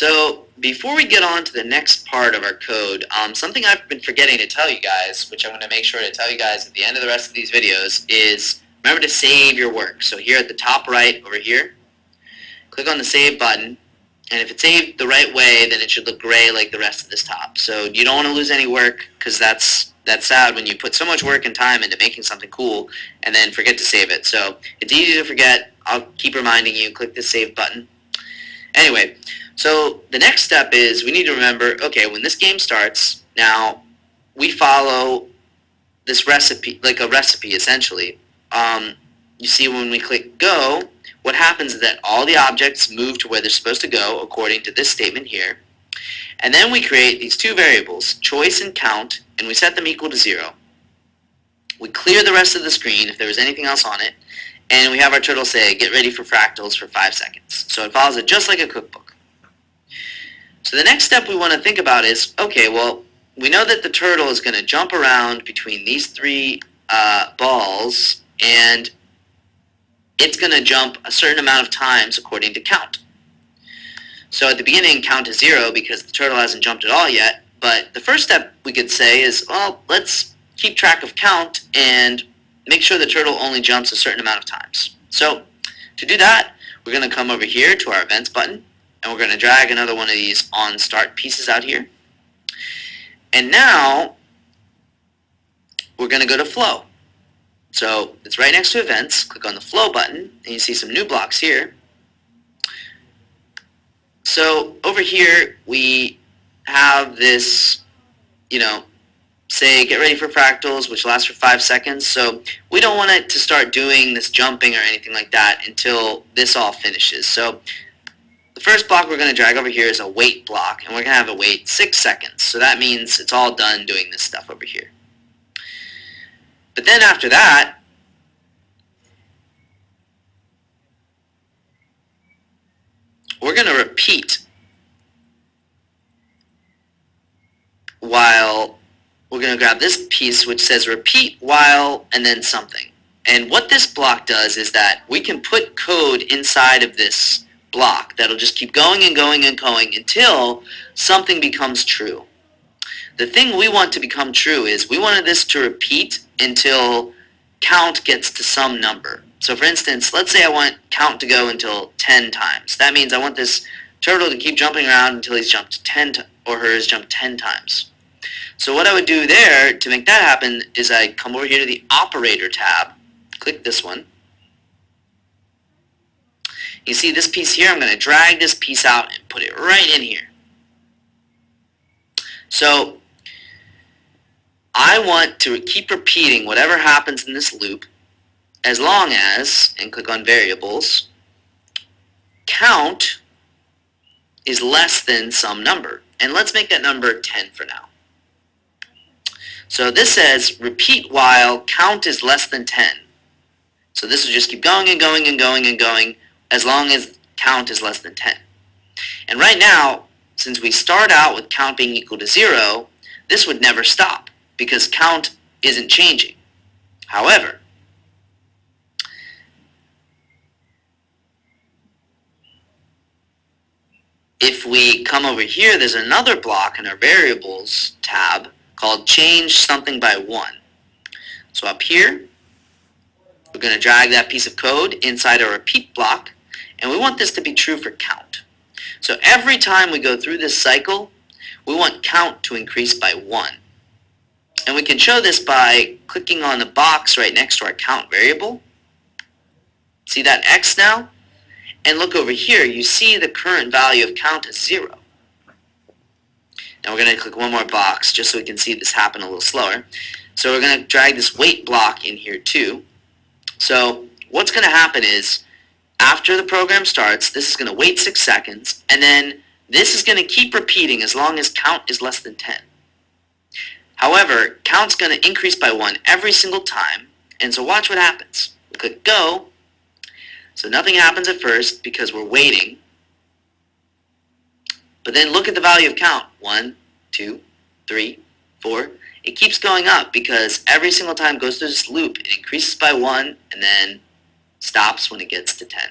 So before we get on to the next part of our code, something I've been forgetting to tell you guys, which I'm going to make sure to tell you guys at the end of the rest of these videos, is remember to save your work. So here at the top right over here, click on the Save button, and if it's saved the right way, then it should look gray like the rest of this top. So you don't want to lose any work, because that's sad when you put so much work and time into making something cool and then forget to save it. So it's easy to forget. I'll keep reminding you, click the Save button. Anyway, so the next step is we need to remember, okay, when this game starts, now we follow this recipe, like a recipe essentially. You see when we click go, what happens is that all the objects move to where they're supposed to go according to this statement here. And then we create these two variables, choice and count, and we set them equal to 0. We clear the rest of the screen if there was anything else on it, and we have our turtle say, get ready for fractals for 5 seconds. So it follows it just like a cookbook. So the next step we want to think about is, okay, well, we know that the turtle is going to jump around between these three balls, and it's going to jump a certain amount of times according to count. So at the beginning, count is 0 because the turtle hasn't jumped at all yet, but the first step we could say is, well, let's keep track of count and make sure the turtle only jumps a certain amount of times. So to do that, we're going to come over here to our events button, and we're going to drag another one of these on start pieces out here. And now we're going to go to flow. So it's right next to events. Click on the flow button, and you see some new blocks here. So over here we have this, say get ready for fractals, which lasts for 5 seconds. So we don't want it to start doing this jumping or anything like that until this all finishes. So the first block we're going to drag over here is a wait block, and we're going to have it wait 6 seconds. So that means it's all done doing this stuff over here. But then after that, we're going to repeat while we're going to grab this piece which says repeat while and then something. And what this block does is that we can put code inside of this block that'll just keep going and going and going until something becomes true. The thing we want to become true is we wanted this to repeat until count gets to some number. So for instance, let's say I want count to go until 10 times. That means I want this turtle to keep jumping around until he's jumped 10 or her has jumped 10 times. So what I would do there to make that happen is I'd come over here to the operator tab, click this one. You see this piece here, I'm going to drag this piece out and put it right in here. So I want to keep repeating whatever happens in this loop as long as, and click on variables, count is less than some number. And let's make that number 10 for now. So this says repeat while count is less than 10. So this will just keep going and going and going and going as long as count is less than 10. And right now, since we start out with count being equal to 0, this would never stop because count isn't changing. However, if we come over here, there's another block in our variables tab called change something by 1. So up here, we're going to drag that piece of code inside our repeat block, and we want this to be true for count. So every time we go through this cycle, we want count to increase by 1. And we can show this by clicking on the box right next to our count variable. See that X now? And look over here, you see the current value of count is 0. Now we're going to click one more box just so we can see this happen a little slower. So we're going to drag this wait block in here too. So what's going to happen is after the program starts, this is going to wait 6 seconds, and then this is going to keep repeating as long as count is less than 10. However, count's going to increase by 1 every single time, and so watch what happens. We click go. So nothing happens at first because we're waiting. But then look at the value of count. 1, 2, 3, 4. It keeps going up because every single time it goes through this loop, it increases by 1 and then stops when it gets to 10.